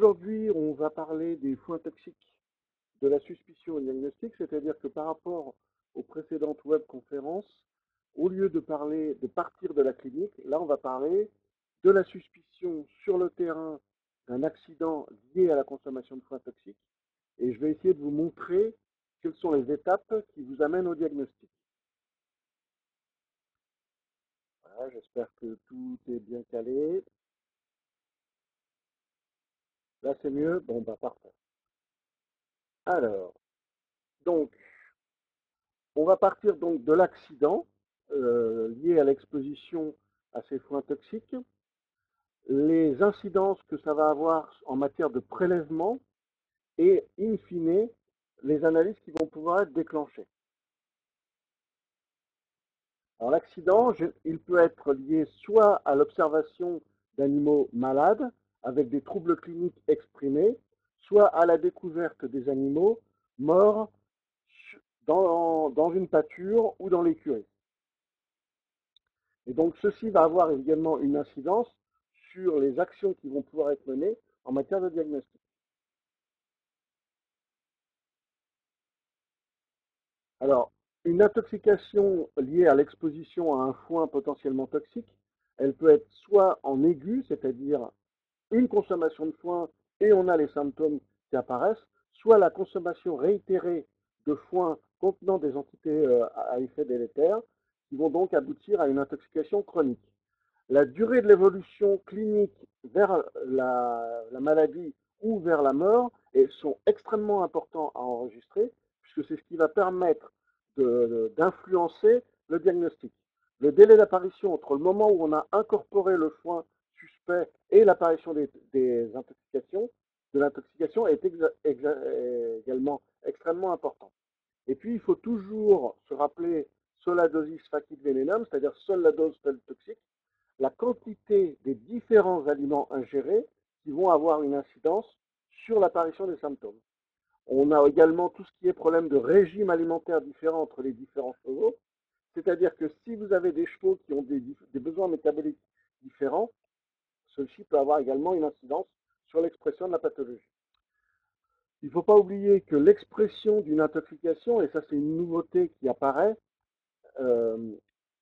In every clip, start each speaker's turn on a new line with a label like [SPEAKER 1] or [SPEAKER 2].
[SPEAKER 1] Aujourd'hui, on va parler des foins toxiques, de la suspicion au diagnostic, c'est-à-dire que par rapport aux précédentes webconférences, au lieu de partir de la clinique, là on va parler de la suspicion sur le terrain d'un accident lié à la consommation de foins toxiques, et je vais essayer de vous montrer quelles sont les étapes qui vous amènent au diagnostic. Voilà, j'espère que tout est bien calé. Là c'est mieux, bon bah parfait. Alors, donc, on va partir donc de l'accident lié à l'exposition à ces foins toxiques, les incidences que ça va avoir en matière de prélèvement et, in fine, les analyses qui vont pouvoir être déclenchées. Alors l'accident, il peut être lié soit à l'observation d'animaux malades avec des troubles cliniques exprimés, soit à la découverte des animaux morts dans une pâture ou dans l'écurie. Et donc, ceci va avoir également une incidence sur les actions qui vont pouvoir être menées en matière de diagnostic. Alors, une intoxication liée à l'exposition à un foin potentiellement toxique, elle peut être soit en aigu, c'est-à-dire une consommation de foin et on a les symptômes qui apparaissent, soit la consommation réitérée de foin contenant des entités à effet délétère qui vont donc aboutir à une intoxication chronique. La durée de l'évolution clinique vers la maladie ou vers la mort sont extrêmement importants à enregistrer, puisque c'est ce qui va permettre d'influencer le diagnostic. Le délai d'apparition entre le moment où on a incorporé le foin suspect et l'apparition des intoxications, de l'intoxication est également extrêmement important. Et puis, il faut toujours se rappeler sola dosis facit venenum, c'est-à-dire seule la dose fait le toxique, la quantité des différents aliments ingérés qui vont avoir une incidence sur l'apparition des symptômes. On a également tout ce qui est problème de régime alimentaire différent entre les différents chevaux, c'est-à-dire que si vous avez des chevaux qui ont des besoins métaboliques différents, ceci peut avoir également une incidence sur l'expression de la pathologie. Il ne faut pas oublier que l'expression d'une intoxication, et ça c'est une nouveauté qui apparaît,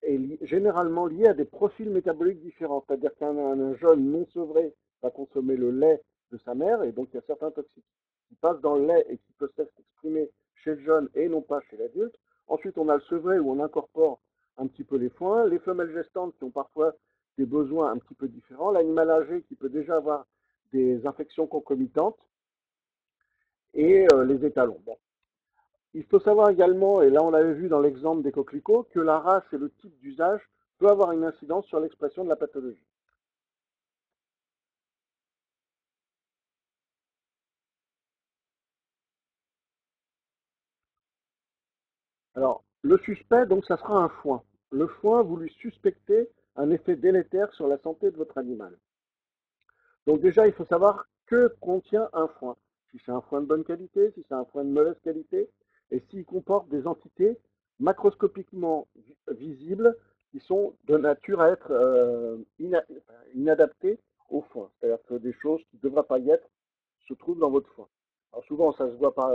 [SPEAKER 1] est généralement liée à des profils métaboliques différents. C'est-à-dire qu'un jeune non sevré va consommer le lait de sa mère, et donc il y a certains toxiques qui passent dans le lait et qui peuvent s'exprimer chez le jeune et non pas chez l'adulte. Ensuite, on a le sevré où on incorpore un petit peu les foins, les femelles gestantes qui ont parfois des besoins un petit peu différents, l'animal âgé qui peut déjà avoir des infections concomitantes, et les étalons. Bon. Il faut savoir également, et là on l'avait vu dans l'exemple des coquelicots, que la race et le type d'usage peut avoir une incidence sur l'expression de la pathologie. Alors, le suspect, donc ça sera un foin. Le foin, vous lui suspectez un effet délétère sur la santé de votre animal. Donc déjà, il faut savoir que contient un foin. Si c'est un foin de bonne qualité, si c'est un foin de mauvaise qualité, et s'il comporte des entités macroscopiquement visibles qui sont de nature à être inadaptées au foin. C'est-à-dire que des choses qui ne devraient pas y être se trouvent dans votre foin. Alors souvent, ça se voit pas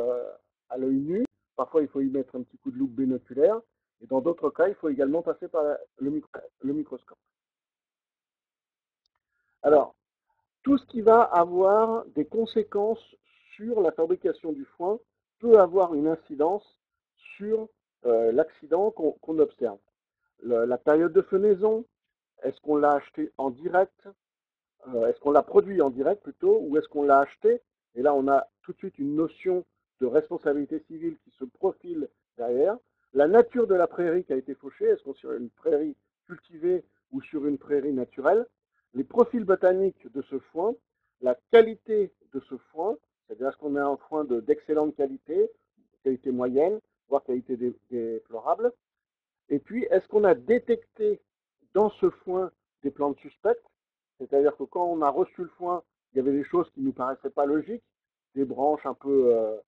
[SPEAKER 1] à l'œil nu. Parfois, il faut y mettre un petit coup de loupe binoculaire. Et dans d'autres cas, il faut également passer par le microscope. Alors, tout ce qui va avoir des conséquences sur la fabrication du foin peut avoir une incidence sur l'accident qu'on observe. La période de fenaison, est-ce qu'on l'a acheté en direct, est-ce qu'on l'a produit en direct plutôt, ou est-ce qu'on l'a acheté? Et là, on a tout de suite une notion de responsabilité civile qui se profile derrière. La nature de la prairie qui a été fauchée, est-ce qu'on est sur une prairie cultivée ou sur une prairie naturelle? Les profils botaniques de ce foin, la qualité de ce foin, c'est-à-dire est-ce qu'on a un foin d'excellente qualité, qualité moyenne, voire qualité déplorable. Et puis, est-ce qu'on a détecté dans ce foin des plantes suspectes? C'est-à-dire que quand on a reçu le foin, il y avait des choses qui ne nous paraissaient pas logiques, des branches un peu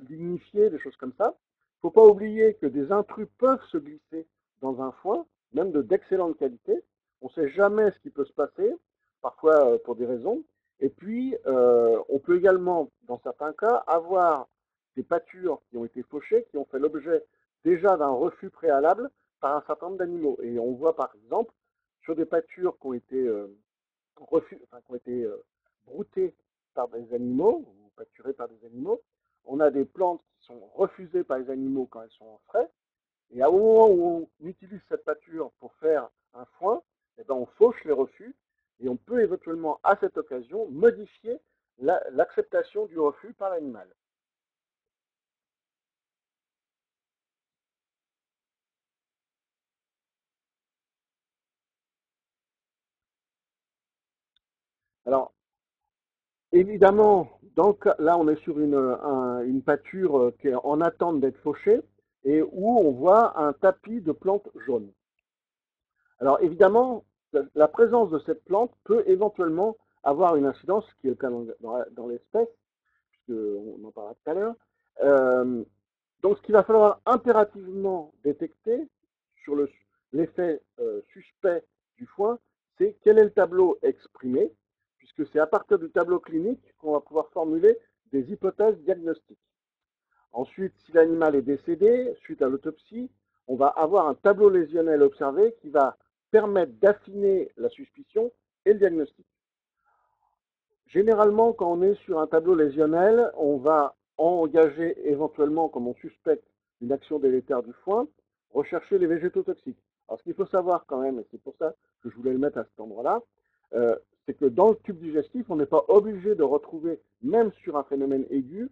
[SPEAKER 1] lignifiées, des choses comme ça. Il ne faut pas oublier que des intrus peuvent se glisser dans un foin, même d'excellente qualité. On ne sait jamais ce qui peut se passer, parfois pour des raisons. Et puis, on peut également, dans certains cas, avoir des pâtures qui ont été fauchées, qui ont fait l'objet déjà d'un refus préalable par un certain nombre d'animaux. Et on voit par exemple sur des pâtures qui ont été, qui ont été broutées par des animaux, ou pâturées par des animaux, on a des plantes qui sont refusées par les animaux quand elles sont en frais, et au moment où on utilise cette pâture pour faire un foin, eh ben on fauche les refus et on peut éventuellement, à cette occasion, modifier l'acceptation du refus par l'animal. Alors, évidemment, donc là, on est sur une pâture qui est en attente d'être fauchée et où on voit un tapis de plantes jaunes. Alors, évidemment, la présence de cette plante peut éventuellement avoir une incidence, ce qui est le cas dans l'espèce, puisqu'on en parlera tout à l'heure. Euh, Donc, ce qu'il va falloir impérativement détecter sur l'effet suspect du foin, c'est quel est le tableau exprimé, puisque c'est à partir du tableau clinique qu'on va pouvoir formuler des hypothèses diagnostiques. Ensuite, si l'animal est décédé, suite à l'autopsie, on va avoir un tableau lésionnel observé qui va permettre d'affiner la suspicion et le diagnostic. Généralement, quand on est sur un tableau lésionnel, on va engager éventuellement, comme on suspecte une action délétère du foin, rechercher les végétaux toxiques. Alors, ce qu'il faut savoir quand même, et c'est pour ça que je voulais le mettre à cet endroit-là, euh, c'est que dans le tube digestif, on n'est pas obligé de retrouver, même sur un phénomène aigu,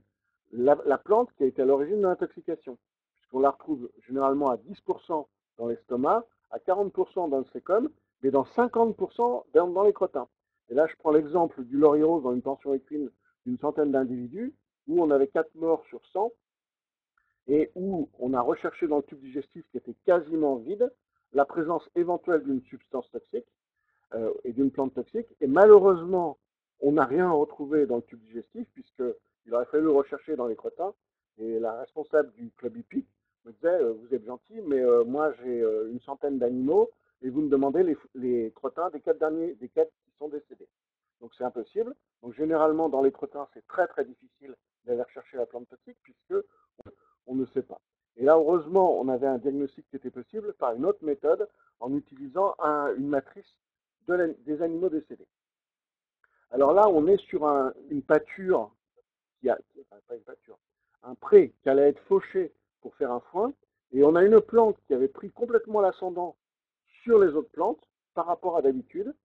[SPEAKER 1] la plante qui a été à l'origine de l'intoxication, puisqu'on la retrouve généralement à 10% dans l'estomac, à 40% dans le sécom, mais dans 50% dans les crottins. Et là, je prends l'exemple du laurier rose dans une pension équine d'une centaine d'individus, où on avait 4 morts sur 100, et où on a recherché dans le tube digestif qui était quasiment vide la présence éventuelle d'une substance toxique et d'une plante toxique. Et malheureusement, on n'a rien retrouvé dans le tube digestif, puisqu'il aurait fallu le rechercher dans les crottins. Et la responsable du club hippique me disait, vous êtes gentil, mais moi j'ai une centaine d'animaux, et vous me demandez les crottins des 4 qui sont décédés. Donc c'est impossible. Donc généralement, dans les crottins, c'est très très difficile d'aller rechercher la plante toxique, puisque on ne sait pas. Et là, heureusement, on avait un diagnostic qui était possible par une autre méthode, en utilisant une matrice des animaux décédés. Alors là, on est sur une pâture enfin, pas une pâture, un pré qui allait être fauché pour faire un foin, et on a une plante qui avait pris complètement l'ascendant sur les autres plantes par rapport à d'habitude.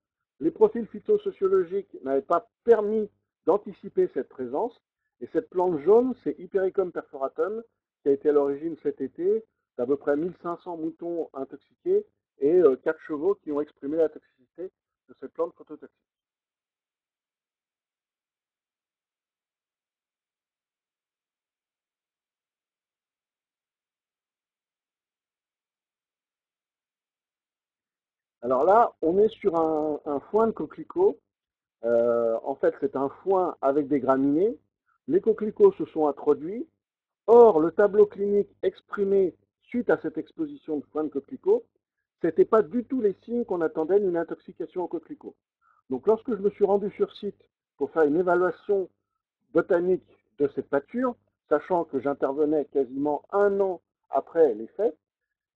[SPEAKER 1] Les profils phytosociologiques n'avaient pas permis d'anticiper cette présence, et cette plante jaune, c'est Hypericum perforatum, qui a été à l'origine cet été d'à peu près 1500 moutons intoxiqués et 4 chevaux qui ont exprimé la toxicité de cette plante phototoxique. Alors là, on est sur un foin de coquelicot. En fait, c'est un foin avec des graminées. Les coquelicots se sont introduits. Or, le tableau clinique exprimé suite à cette exposition de foin de coquelicot, ce n'était pas du tout les signes qu'on attendait d'une intoxication au coquelicot. Donc, lorsque je me suis rendu sur site pour faire une évaluation botanique de cette pâture, sachant que j'intervenais quasiment un an après les faits,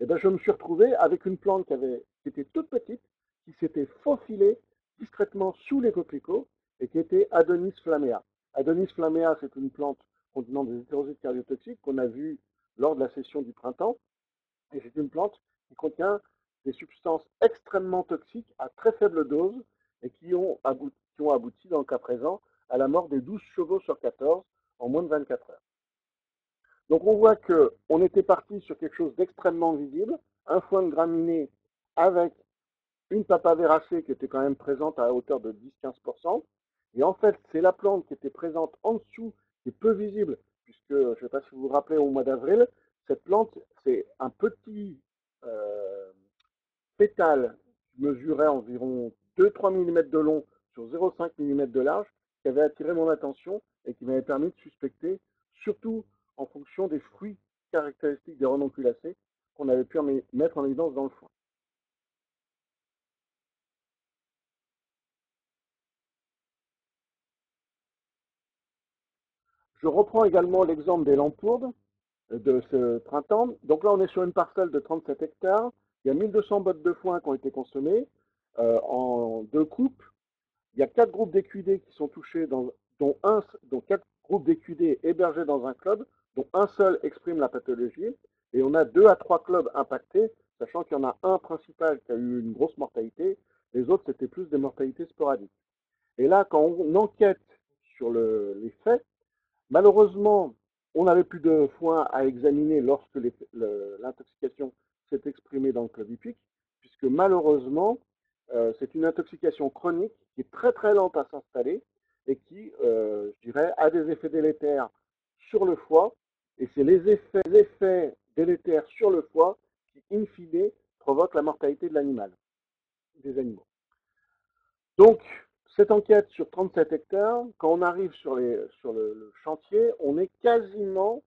[SPEAKER 1] et ben, je me suis retrouvé avec une plante qui était toute petite, qui s'était faufilée discrètement sous les coquelicots et qui était Adonis flammea. Adonis flammea, c'est une plante contenant des hétérosides cardiotoxiques qu'on a vu lors de la session du printemps. Et c'est une plante qui contient des substances extrêmement toxiques à très faible dose et qui ont abouti dans le cas présent, à la mort des 12 chevaux sur 14 en moins de 24 heures. Donc on voit qu'on était parti sur quelque chose d'extrêmement visible, un foin de graminées avec une papavéracée qui était quand même présente à hauteur de 10-15%. Et en fait, c'est la plante qui était présente en dessous, qui est peu visible, puisque je ne sais pas si vous vous rappelez au mois d'avril, cette plante, c'est un petit euh, pétale qui mesurait environ 2-3 mm de long sur 0,5 mm de large, qui avait attiré mon attention et qui m'avait permis de suspecter, surtout en fonction des fruits caractéristiques des renonculacées qu'on avait pu mettre en évidence dans le foin. Je reprends également l'exemple des lampourdes de ce printemps. Donc là, on est sur une parcelle de 37 hectares. Il y a 1200 bottes de foin qui ont été consommées en deux coupes. Il y a 4 groupes d'équidés qui sont touchés, dont 4 groupes d'équidés hébergés dans un club, dont un seul exprime la pathologie. Et on a 2 à 3 clubs impactés, sachant qu'il y en a un principal qui a eu une grosse mortalité. Les autres, c'était plus des mortalités sporadiques. Et là, quand on enquête sur les faits, malheureusement, on n'avait plus de foin à examiner lorsque l'intoxication s'est exprimée dans le club hippique, puisque malheureusement, c'est une intoxication chronique qui est très très lente à s'installer et qui, je dirais, a des effets délétères sur le foie. Et c'est les effets délétères sur le foie qui, in fine, provoquent la mortalité de l'animal, des animaux. Donc, cette enquête sur 37 hectares, quand on arrive sur le chantier, on est quasiment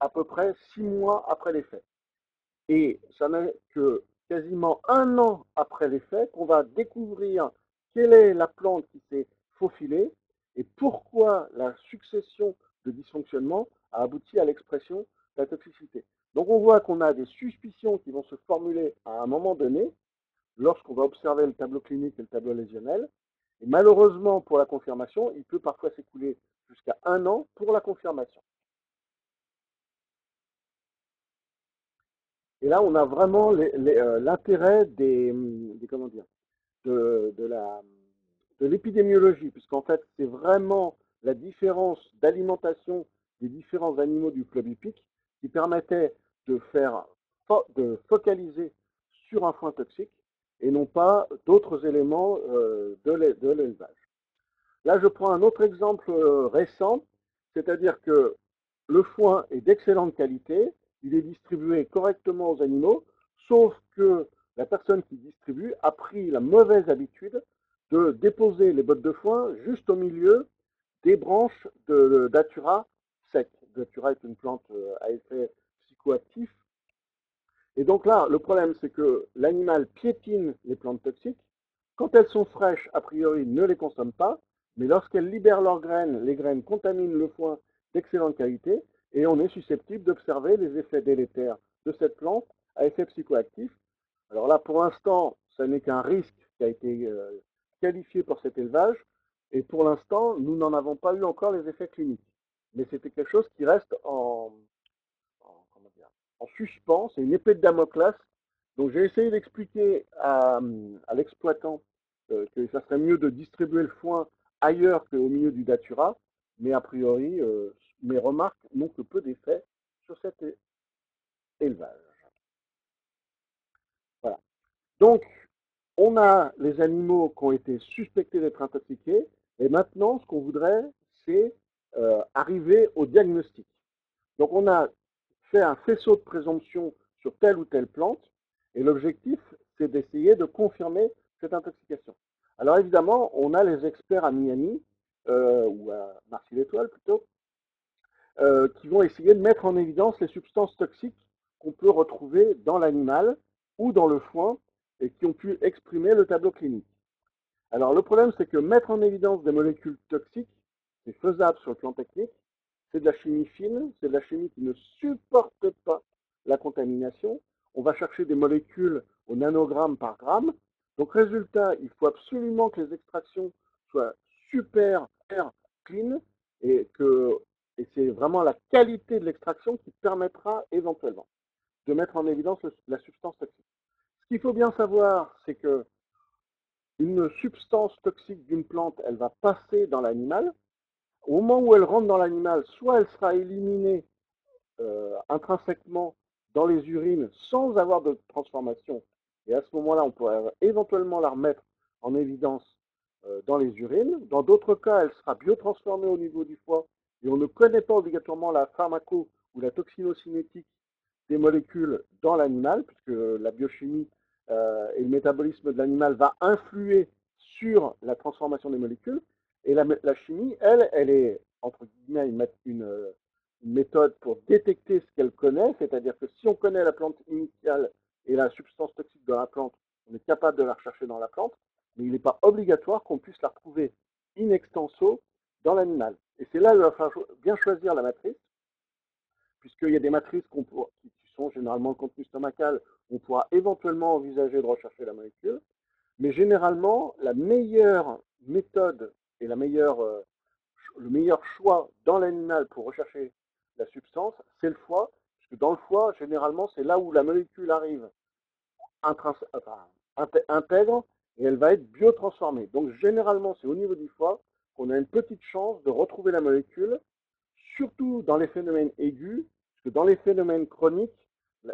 [SPEAKER 1] à peu près 6 mois après les faits. Et ça n'est que quasiment un an après les faits qu'on va découvrir quelle est la plante qui s'est faufilée et pourquoi la succession de dysfonctionnements a abouti à l'expression de la toxicité. Donc on voit qu'on a des suspicions qui vont se formuler à un moment donné lorsqu'on va observer le tableau clinique et le tableau lésionnel. Et malheureusement, pour la confirmation, il peut parfois s'écouler jusqu'à un an pour la confirmation. Et là, on a vraiment l'intérêt comment dire, de, de la, de l'épidémiologie, puisqu'en fait, c'est vraiment la différence d'alimentation des différents animaux du club hippique qui permettait de focaliser sur un foin toxique et non pas d'autres éléments de l'élevage. Là, je prends un autre exemple récent, c'est-à-dire que le foin est d'excellente qualité, il est distribué correctement aux animaux, sauf que la personne qui distribue a pris la mauvaise habitude de déposer les bottes de foin juste au milieu des branches de datura sec. Datura est une plante à effet psychoactif. Et donc là, le problème, c'est que l'animal piétine les plantes toxiques. Quand elles sont fraîches, a priori, il ne les consomme pas, mais lorsqu'elles libèrent leurs graines, les graines contaminent le foin d'excellente qualité et on est susceptible d'observer les effets délétères de cette plante à effet psychoactif. Alors là, pour l'instant, ce n'est qu'un risque qui a été qualifié pour cet élevage et pour l'instant, nous n'en avons pas eu encore les effets cliniques. Mais c'était quelque chose qui reste comment dire, en suspens, c'est une épée de Damoclès. Donc j'ai essayé d'expliquer à l'exploitant que ça serait mieux de distribuer le foin ailleurs qu'au milieu du datura, mais a priori, mes remarques n'ont que peu d'effet sur cet élevage. Voilà. Donc, on a les animaux qui ont été suspectés d'être intoxiqués, et maintenant, ce qu'on voudrait, c'est arriver au diagnostic. Donc, on a fait un faisceau de présomption sur telle ou telle plante, et l'objectif, c'est d'essayer de confirmer cette intoxication. Alors, évidemment, on a les experts à Miami, ou à Marcy-l'Étoile plutôt, qui vont essayer de mettre en évidence les substances toxiques qu'on peut retrouver dans l'animal ou dans le foin et qui ont pu exprimer le tableau clinique. Alors le problème, c'est que mettre en évidence des molécules toxiques, c'est faisable sur le plan technique, c'est de la chimie fine, c'est de la chimie qui ne supporte pas la contamination. On va chercher des molécules au nanogramme par gramme. Donc résultat, il faut absolument que les extractions soient super clean et c'est vraiment la qualité de l'extraction qui permettra éventuellement de mettre en évidence la substance toxique. Ce qu'il faut bien savoir, c'est que une substance toxique d'une plante, elle va passer dans l'animal. Au moment où elle rentre dans l'animal, soit elle sera éliminée intrinsèquement dans les urines sans avoir de transformation, et à ce moment-là, on pourrait éventuellement la remettre en évidence dans les urines. Dans d'autres cas, elle sera biotransformée au niveau du foie, et on ne connaît pas obligatoirement la pharmaco ou la toxinocinétique des molécules dans l'animal, puisque la biochimie et le métabolisme de l'animal va influer sur la transformation des molécules. Et la chimie, elle est, entre guillemets, une méthode pour détecter ce qu'elle connaît, c'est-à-dire que si on connaît la plante initiale et la substance toxique de la plante, on est capable de la rechercher dans la plante, mais il n'est pas obligatoire qu'on puisse la retrouver in extenso dans l'animal. Et c'est là qu'il va falloir bien choisir la matrice, puisqu'il y a des matrices qui sont généralement le contenu stomacal, on pourra éventuellement envisager de rechercher la molécule, mais généralement, la meilleure méthode et le meilleur choix dans l'animal pour rechercher la substance, c'est le foie, puisque dans le foie, généralement, c'est là où la molécule arrive intègre et elle va être biotransformée. Donc généralement, c'est au niveau du foie qu'on a une petite chance de retrouver la molécule, surtout dans les phénomènes aigus, parce que dans les phénomènes chroniques,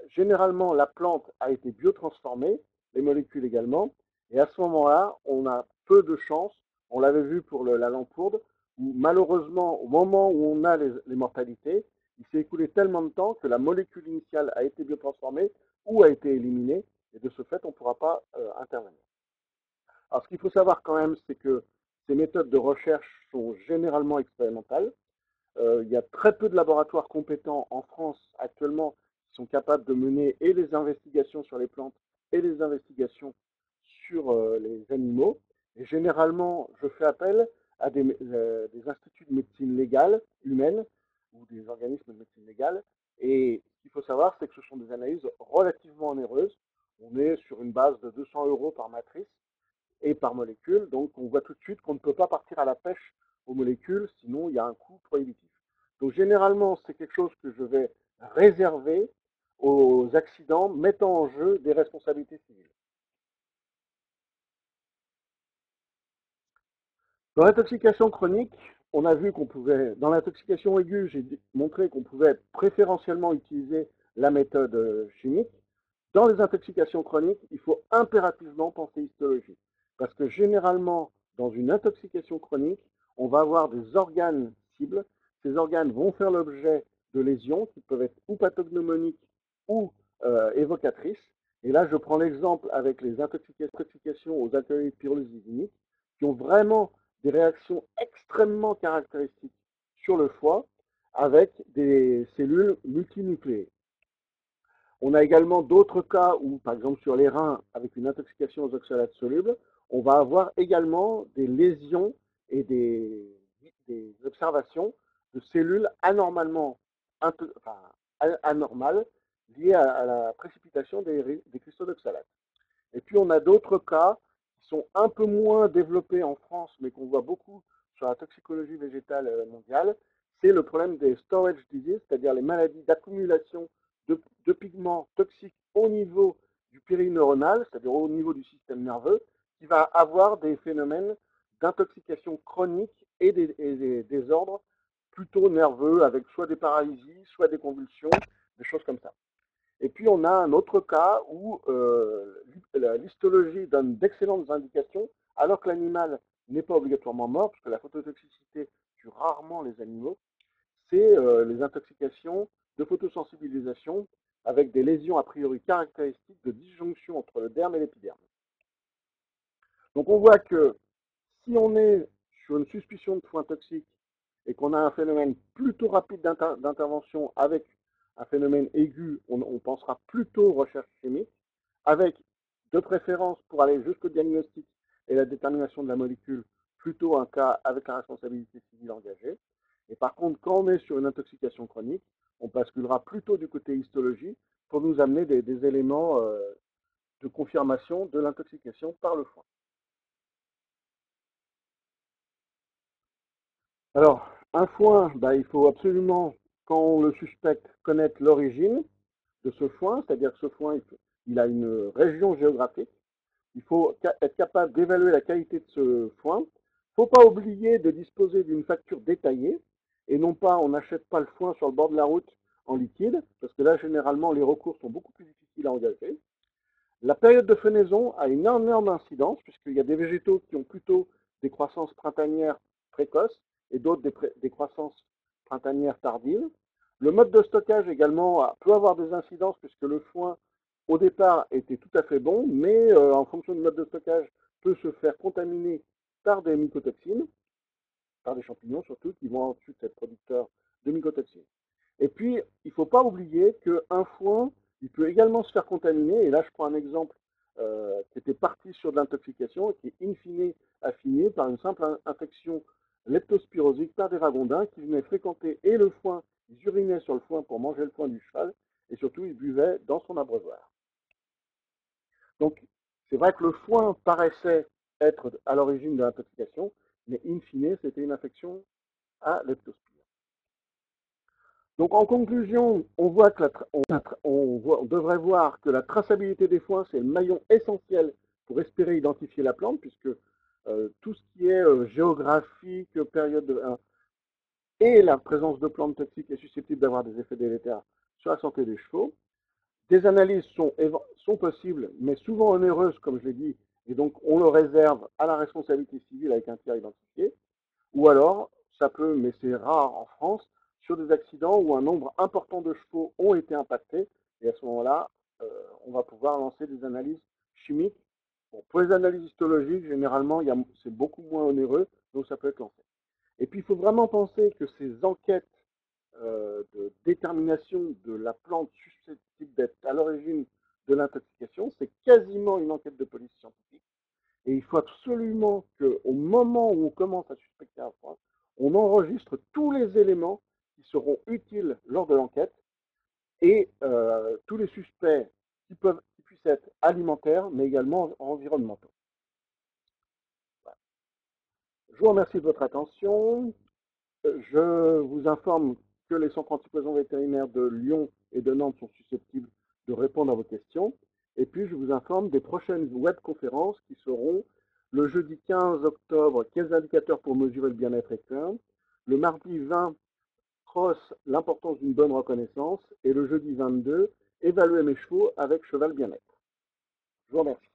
[SPEAKER 1] généralement la plante a été biotransformée, les molécules également, et à ce moment-là, on a peu de chance, on l'avait vu pour la lampourde, où malheureusement, au moment où on a les mortalités, il s'est écoulé tellement de temps que la molécule initiale a été biotransformée ou a été éliminée, et de ce fait, on ne pourra pas intervenir. Alors, ce qu'il faut savoir quand même, c'est que ces méthodes de recherche sont généralement expérimentales. Il y a très peu de laboratoires compétents en France actuellement qui sont capables de mener et les investigations sur les plantes et les investigations sur les animaux. Et généralement, je fais appel à des instituts de médecine légale humaine ou des organismes de médecine légale. Et ce qu'il faut savoir, c'est que ce sont des analyses relativement onéreuses. On est sur une base de 200 € par matrice et par molécule. Donc, on voit tout de suite qu'on ne peut pas partir à la pêche aux molécules, sinon il y a un coût prohibitif. Donc, généralement, c'est quelque chose que je vais réserver aux accidents mettant en jeu des responsabilités civiles. Dans l'intoxication chronique, on a vu qu'on pouvait, dans l'intoxication aiguë, j'ai montré qu'on pouvait préférentiellement utiliser la méthode chimique. Dans les intoxications chroniques, il faut impérativement penser histologie. Parce que généralement, dans une intoxication chronique, on va avoir des organes cibles. Ces organes vont faire l'objet de lésions qui peuvent être ou pathognomoniques ou évocatrices. Et là, je prends l'exemple avec les intoxications aux alcaloïdes pyrolysidiniques qui ont vraiment des réactions extrêmement caractéristiques sur le foie avec des cellules multinucléées. On a également d'autres cas où, par exemple sur les reins, avec une intoxication aux oxalates solubles, on va avoir également des lésions et des observations de cellules anormalement anormales liées à la précipitation des cristaux d'oxalate. Et puis on a d'autres cas qui sont un peu moins développés en France, mais qu'on voit beaucoup sur la toxicologie végétale mondiale. C'est le problème des storage diseases, c'est-à-dire les maladies d'accumulation de pigments toxiques au niveau du périneuronal, c'est-à-dire au niveau du système nerveux, qui va avoir des phénomènes d'intoxication chronique et des désordres plutôt nerveux, avec soit des paralysies, soit des convulsions, des choses comme ça. Et puis on a un autre cas où l'histologie donne d'excellentes indications, alors que l'animal n'est pas obligatoirement mort, puisque la phototoxicité tue rarement les animaux. C'est les intoxications de photosensibilisation avec des lésions a priori caractéristiques de disjonction entre le derme et l'épiderme. Donc on voit que si on est sur une suspicion de foin toxique et qu'on a un phénomène plutôt rapide d'intervention avec un phénomène aigu, on pensera plutôt recherche chimique, avec de préférence pour aller jusqu'au diagnostic et la détermination de la molécule, plutôt un cas avec la responsabilité civile engagée. Et par contre, quand on est sur une intoxication chronique, on basculera plutôt du côté histologie pour nous amener des éléments de confirmation de l'intoxication par le foin. Alors, un foin, il faut absolument, quand on le suspecte, connaître l'origine de ce foin, c'est-à-dire que ce foin, il a une région géographique. Il faut être capable d'évaluer la qualité de ce foin. Il ne faut pas oublier de disposer d'une facture détaillée et non pas, on n'achète pas le foin sur le bord de la route en liquide, parce que là, généralement, les recours sont beaucoup plus difficiles à engager. La période de fenaison a une énorme incidence, puisqu'il y a des végétaux qui ont plutôt des croissances printanières précoces et d'autres des croissances printanières tardives. Le mode de stockage également peut avoir des incidences, puisque le foin, au départ, était tout à fait bon, mais en fonction du mode de stockage, peut se faire contaminer par des mycotoxines, par des champignons surtout, qui vont ensuite être producteurs de mycotoxines. Et puis, il ne faut pas oublier qu'un foin, il peut également se faire contaminer, et là je prends un exemple qui était parti sur de l'intoxication et qui est in fine affiné par une simple infection leptospirosiques par des ragondins qui venaient fréquenter et le foin, ils urinaient sur le foin pour manger le foin du cheval, et surtout ils buvaient dans son abreuvoir. Donc c'est vrai que le foin paraissait être à l'origine de l'intoxication, mais in fine c'était une infection à leptospire. Donc en conclusion, on voit que on devrait voir que la traçabilité des foins, c'est le maillon essentiel pour espérer identifier la plante, puisque tout ce qui est géographique, période et la présence de plantes toxiques est susceptible d'avoir des effets délétères sur la santé des chevaux. Des analyses sont possibles, mais souvent onéreuses, comme je l'ai dit, et donc on le réserve à la responsabilité civile avec un tiers identifié. Ou alors, ça peut, mais c'est rare en France, sur des accidents où un nombre important de chevaux ont été impactés. Et à ce moment-là, on va pouvoir lancer des analyses chimiques. Bon, pour les analyses histologiques, généralement, c'est beaucoup moins onéreux, donc ça peut être lancé. Et puis, il faut vraiment penser que ces enquêtes de détermination de la plante susceptible d'être à l'origine de l'intoxication, c'est quasiment une enquête de police scientifique. Et il faut absolument qu'au moment où on commence à suspecter un foin, on enregistre tous les éléments qui seront utiles lors de l'enquête et tous les suspects qui puissent être alimentaires, mais également environnementaux. Voilà. Je vous remercie de votre attention. Je vous informe que les centres antipoisons vétérinaires de Lyon et de Nantes sont susceptibles de répondre à vos questions. Et puis, je vous informe des prochaines webconférences qui seront le jeudi 15 octobre, 15 indicateurs pour mesurer le bien-être équin, le mardi 20, cross, l'importance d'une bonne reconnaissance, et le jeudi 22, évaluer mes chevaux avec cheval bien-être. Je vous remercie.